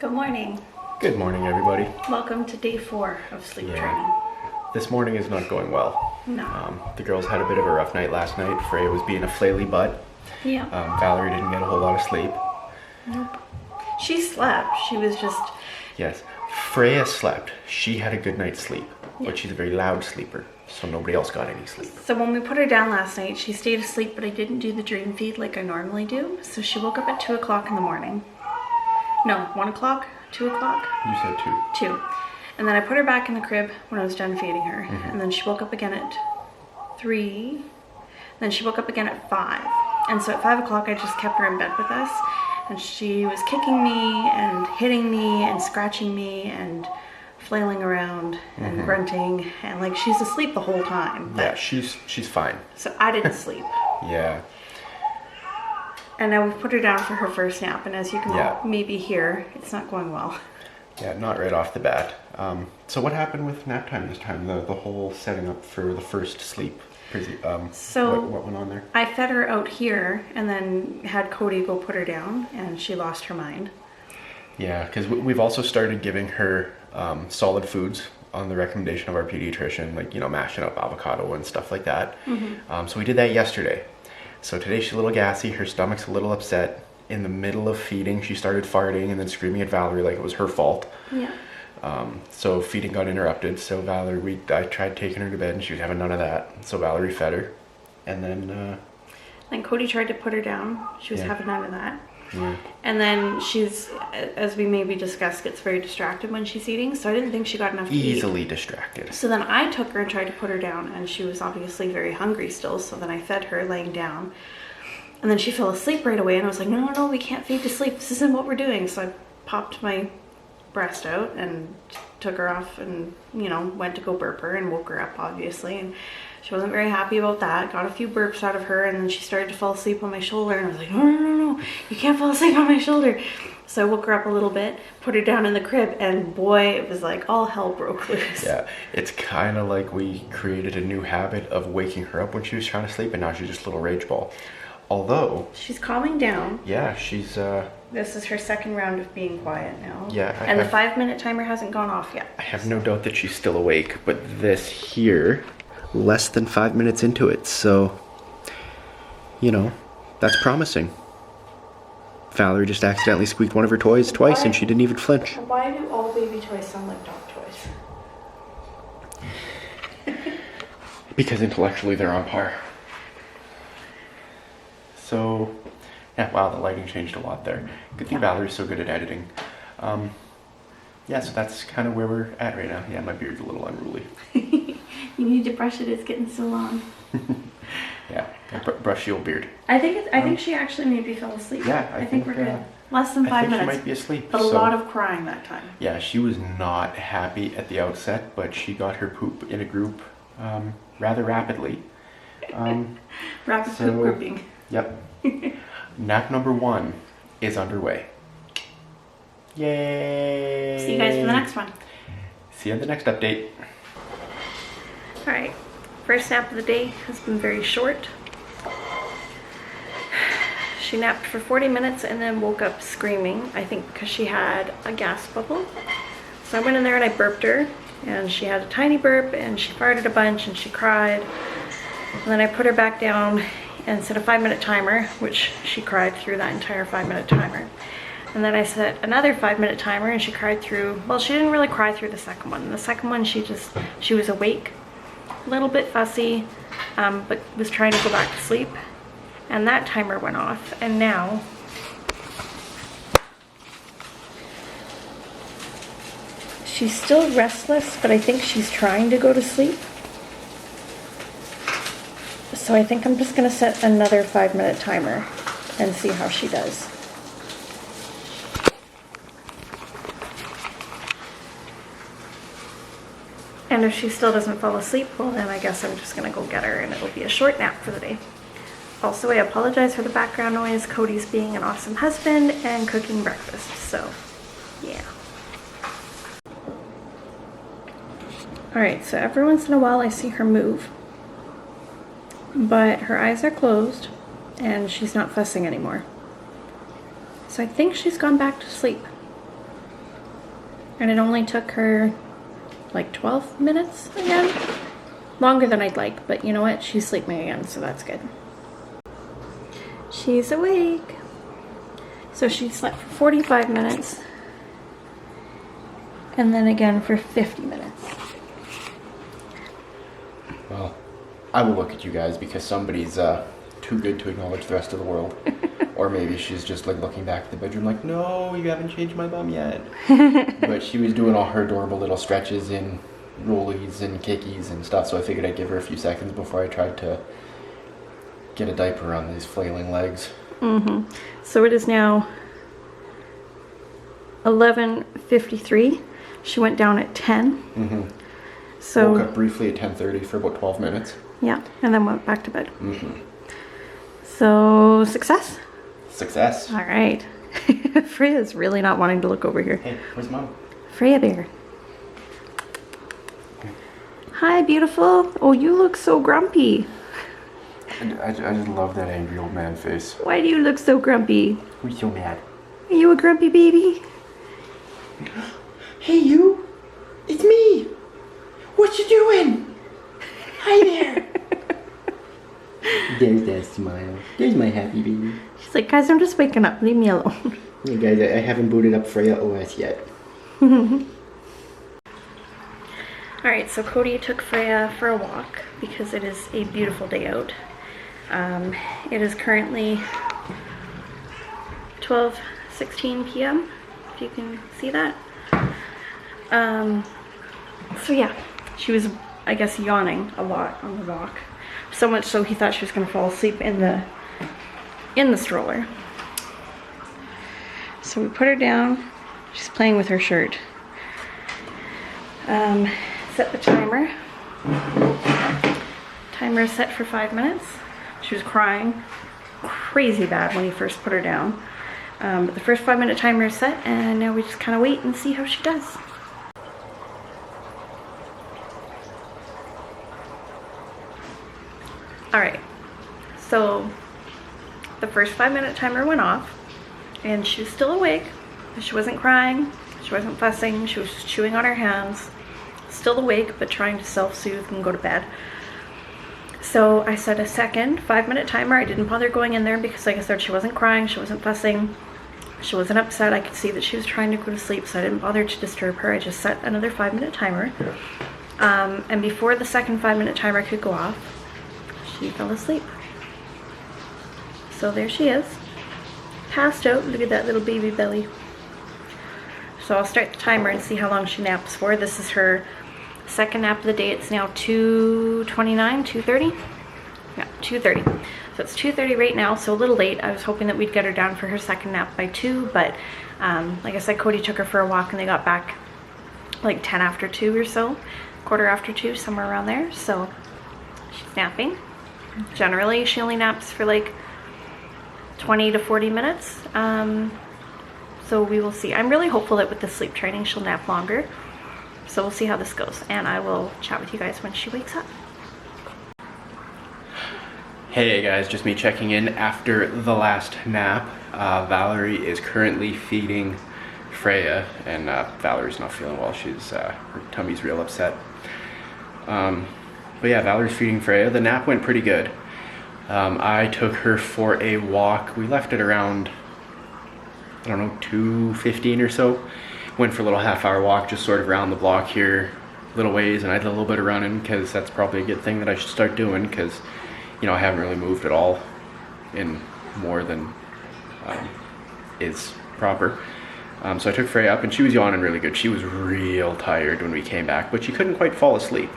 Good morning. Good morning, everybody. Welcome to day 4 of sleep training. This morning is not going well. No. The girls had a bit of a rough night last night. Freya was being a flaily butt. Yeah. Valerie didn't get a whole lot of sleep. Nope. She slept. She was just... Yes. Freya slept. She had a good night's sleep, Yeah. but she's a very loud sleeper, so nobody else got any sleep. So when we put her down last night, she stayed asleep, but I didn't do the dream feed like I normally do. So she woke up at 2 o'clock in the morning. No, 1 o'clock? 2 o'clock? You said 2. 2. And then I put her back in the crib when I was done feeding her. And then she woke up again at 3. And then she woke up again at 5. And so at 5 o'clock I just kept her in bed with us. And she was kicking me and hitting me and scratching me and flailing around and grunting. And like she's asleep the whole time. Yeah, she's fine. So I didn't sleep. Yeah. And now we've put her down for her first nap. And as you can Yeah. maybe hear, it's not going well. Yeah, not right off the bat. So what happened with nap time this time? The whole setting up for the first sleep. So what went on there? I fed her out here and then had Cody go put her down, and she lost her mind. Yeah, because we've also started giving her solid foods on the recommendation of our pediatrician, like, mashing up avocado and stuff like that. So we did that yesterday. So today she's a little gassy, her stomach's a little upset. In the middle of feeding, she started farting and then screaming at Valerie like it was her fault. Yeah. So feeding got interrupted. So I tried taking her to bed and she was having none of that. So Valerie fed her. And then... Then Cody tried to put her down. She was Yeah. having none of that. Yeah. And then she's, as we maybe discussed, gets very distracted when she's eating. So I didn't think she got enough to eat. Easily distracted. So then I took her and tried to put her down, and she was obviously very hungry still. So then I fed her laying down. And then she fell asleep right away, and I was like, no, we can't feed to sleep. This isn't what we're doing. So I popped my breast out and took her off and, went to go burp her and woke her up, obviously. And she wasn't very happy about that. Got a few burps out of her, and then she started to fall asleep on my shoulder. And I was like, no, you can't fall asleep on my shoulder. So I woke her up a little bit, put her down in the crib, and boy, it was like all hell broke loose. Yeah, it's kind of like we created a new habit of waking her up when she was trying to sleep, and now she's just a little rage ball. Although... She's calming down. Yeah, she's... This is her second round of being quiet now. Yeah. And the 5-minute timer hasn't gone off yet. I have no doubt that she's still awake, but this here, less than 5 minutes into it, so, that's promising. Valerie just accidentally squeaked one of her toys twice and she didn't even flinch. Why do all baby toys sound like dog toys? Because intellectually they're on par. So, yeah, wow, the lighting changed a lot there. Good thing Valerie's so good at editing. Yeah, so that's kind of where we're at right now. Yeah, my beard's a little unruly. You need to brush it, it's getting so long. Yeah, brush the old beard. I think she actually maybe fell asleep. Yeah, I think we're good. Less than 5 I think minutes. she might be asleep. But a lot of crying that time. Yeah, she was not happy at the outset, but she got her poop in a group rather rapidly. Rapid poop grouping. Yep. Nap number 1 is underway. Yay! See you guys for the next one. See you in the next update. Alright, first nap of the day has been very short. She napped for 40 minutes and then woke up screaming, I think because she had a gas bubble. So I went in there and I burped her, and she had a tiny burp and she farted a bunch and she cried. And then I put her back down and set a 5-minute timer, which she cried through that entire 5-minute timer. And then I set another 5-minute timer and she cried through, well, she didn't really cry through the second one. The second one, she was awake, a little bit fussy, but was trying to go back to sleep. And that timer went off, and now she's still restless, but I think she's trying to go to sleep. So I think I'm just gonna set another 5-minute timer and see how she does. And if she still doesn't fall asleep, well then I guess I'm just gonna go get her and it'll be a short nap for the day. Also, I apologize for the background noise. Cody's being an awesome husband and cooking breakfast, so yeah. Alright, so every once in a while I see her move, but her eyes are closed and she's not fussing anymore. So I think she's gone back to sleep. And it only took her like 12 minutes again. Longer than I'd like, but you know what? She's sleeping again, so that's good. She's awake. So she slept for 45 minutes. And then again for 50 minutes. Well, I will look at you guys because somebody's too good to acknowledge the rest of the world. Or maybe she's just like looking back at the bedroom like, no, you haven't changed my bum yet. But she was doing all her adorable little stretches and rollies and kickies and stuff, so I figured I'd give her a few seconds before I tried to get a diaper on these flailing legs. So it is now 11:53. She went down at 10. So woke up briefly at 10:30 for about 12 minutes. Yeah, and then went back to bed. So success? Success. All right. Freya's really not wanting to look over here. Hey, where's Mom? Freya bear. Hi, beautiful. Oh, you look so grumpy. I just love that angry old man face. Why do you look so grumpy? Who's so mad? Are you a grumpy baby? Hey, you! It's me! What you doing? Hi there! There's that smile. There's my happy baby. She's like, guys, I'm just waking up. Leave me alone. Hey guys, I haven't booted up Freya OS yet. Alright, so Cody took Freya for a walk because it is a beautiful day out. It is currently 12:16 p.m. if you can see that. So yeah, she was, I guess, yawning a lot on the walk. So much so he thought she was going to fall asleep in the stroller. So we put her down. She's playing with her shirt. Set the timer. Timer is set for 5 minutes. She was crying crazy bad when he first put her down. But the first 5-minute timer is set, and now we just kind of wait and see how she does. Alright, so the first 5-minute timer went off, and she was still awake. She wasn't crying, she wasn't fussing, she was just chewing on her hands. Still awake, but trying to self-soothe and go to bed. So I set a second 5-minute timer. I didn't bother going in there because, like I said, she wasn't crying, she wasn't fussing, she wasn't upset. I could see that she was trying to go to sleep, so I didn't bother to disturb her. I just set another 5-minute timer. And before the second 5-minute timer could go off, she fell asleep. So there she is, passed out. Look at that little baby belly. So I'll start the timer and see how long she naps for. This is her second nap of the day. It's now 2:29, 2:30? Yeah, 2:30. So it's 2:30 right now, so a little late. I was hoping that we'd get her down for her second nap by 2, but like I said, Cody took her for a walk and they got back like 10 after 2 or so, quarter after 2, somewhere around there. So she's napping. Generally, she only naps for like 20 to 40 minutes. So we will see. I'm really hopeful that with the sleep training, she'll nap longer. So we'll see how this goes, and I will chat with you guys when she wakes up. Hey guys, just me checking in after the last nap. Valerie is currently feeding Freya, and Valerie's not feeling well. She's her tummy's real upset. But yeah, Valerie's feeding Freya. The nap went pretty good. I took her for a walk. We left it around, I don't know, 2:15 or so. Went for a little half-hour walk, just sort of around the block here, little ways, and I did a little bit of running because that's probably a good thing that I should start doing because, you know, I haven't really moved at all in more than is proper. So I took Freya up, and she was yawning really good. She was real tired when we came back, but she couldn't quite fall asleep.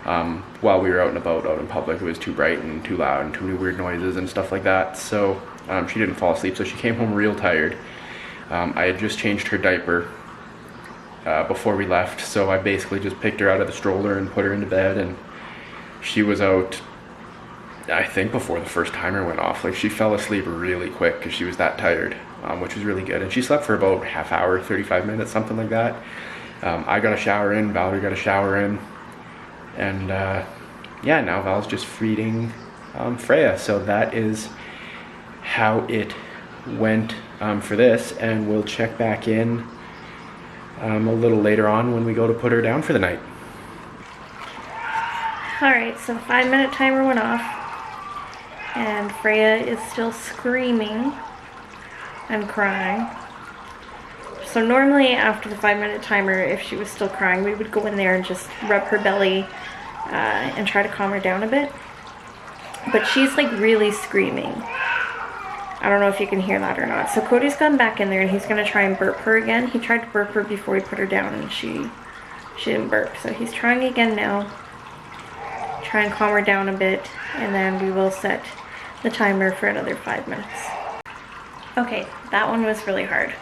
While we were out and about, out in public, it was too bright and too loud and too many weird noises and stuff like that. So she didn't fall asleep, so she came home real tired. I had just changed her diaper before we left, so I basically just picked her out of the stroller and put her into bed, and she was out, I think, before the first timer went off. Like, she fell asleep really quick because she was that tired, which was really good. And she slept for about half hour, 35 minutes, something like that. I got a shower in, Valerie got a shower in, and yeah, now Val's just feeding Freya. So that is how it went for this, and we'll check back in a little later on when we go to put her down for the night. Alright, so the 5-minute timer went off, and Freya is still screaming and crying. So normally after the 5-minute timer, if she was still crying, we would go in there and just rub her belly and try to calm her down a bit. But she's like really screaming. I don't know if you can hear that or not. So Cody's gone back in there and he's gonna try and burp her again. He tried to burp her before he put her down and she didn't burp. So he's trying again now. Try and calm her down a bit, and then we will set the timer for another 5 minutes. Okay, that one was really hard.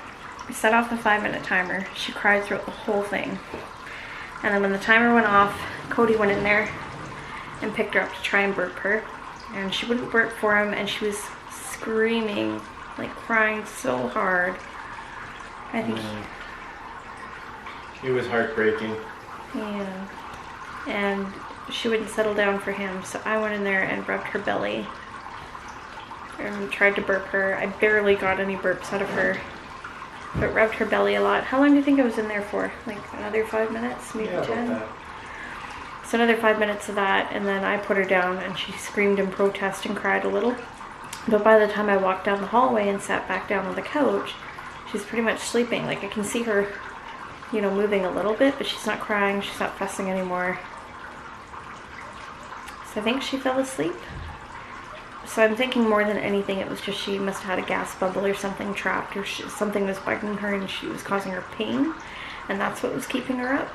We set off the 5-minute timer. She cried throughout the whole thing. And then when the timer went off, Cody went in there and picked her up to try and burp her. And she wouldn't burp for him, and she was screaming, like crying so hard. I think It was heartbreaking. yeah. And she wouldn't settle down for him, so I went in there and rubbed her belly and tried to burp her. I barely got any burps out of her, but rubbed her belly a lot. How long do you think I was in there for? Like another 5 minutes, maybe 10? So another 5 minutes of that, and then I put her down and she screamed in protest and cried a little. But by the time I walked down the hallway and sat back down on the couch, she's pretty much sleeping. Like I can see her, you know, moving a little bit, but she's not crying, she's not fussing anymore. So I think she fell asleep. So I'm thinking more than anything it was just she must have had a gas bubble or something trapped, or something was bugging her and she was causing her pain, and that's what was keeping her up.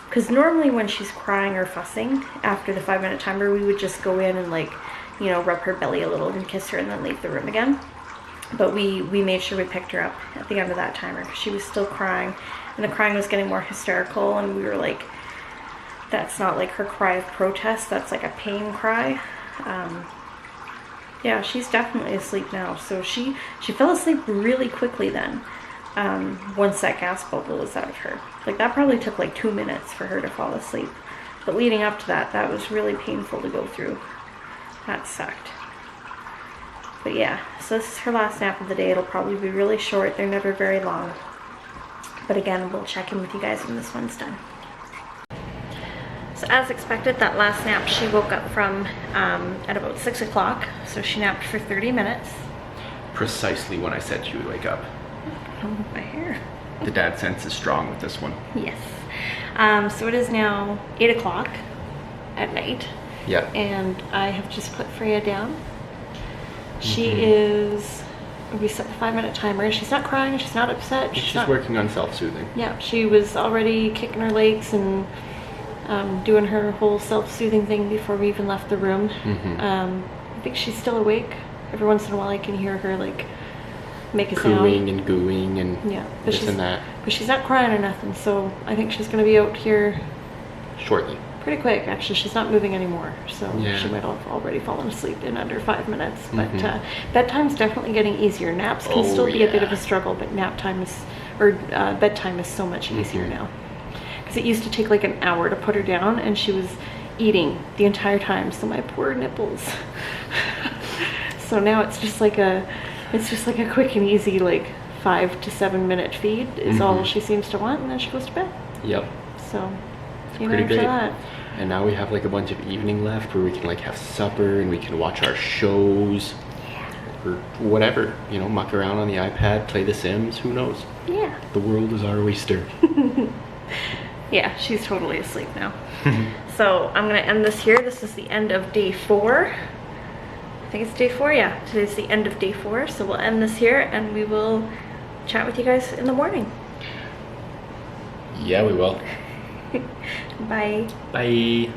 Because normally when she's crying or fussing after the 5-minute timer, we would just go in and, like, you know, rub her belly a little and kiss her and then leave the room again. But we made sure we picked her up at the end of that timer because she was still crying, and the crying was getting more hysterical, and we were like, that's not like her cry of protest, that's like a pain cry. Yeah, she's definitely asleep now. So she fell asleep really quickly then, once that gas bubble was out of her. Like that probably took like 2 minutes for her to fall asleep. But leading up to that, that was really painful to go through. That sucked. But yeah, so this is her last nap of the day. It'll probably be really short. They're never very long. But again, we'll check in with you guys when this one's done. So as expected, that last nap she woke up from at about 6 o'clock. So she napped for 30 minutes. Precisely when I said she would wake up. Oh, my hair. The dad sense is strong with this one. Yes. So it is now 8 o'clock at night. Yeah. And I have just put Freya down. She is, we set the 5-minute timer. She's not crying, she's not upset. She's not working on self-soothing. Yeah, she was already kicking her legs and doing her whole self-soothing thing before we even left the room. I think she's still awake. Every once in a while I can hear her like make a sound. Cooing and gooing and yeah, this and that. But she's not crying or nothing, so I think she's going to be out here shortly. Pretty quick, actually. She's not moving anymore, so yeah. She might have already fallen asleep in under 5 minutes. But bedtime's definitely getting easier. Naps can still be a bit of a struggle, but bedtime is so much easier now. Because it used to take like an hour to put her down, and she was eating the entire time. So my poor nipples. So now it's just like a quick and easy, like 5 to 7 minute feed is all she seems to want, and then she goes to bed. Yep. So pretty great. And now we have like a bunch of evening left where we can like have supper and we can watch our shows or whatever, you know, muck around on the iPad, play The Sims, who knows? Yeah. The world is our oyster. Yeah, she's totally asleep now. So I'm gonna end this here. This is the end of day 4. I think it's day 4, yeah. Today's the end of day 4, so we'll end this here and we will chat with you guys in the morning. Yeah, we will. Bye. Bye.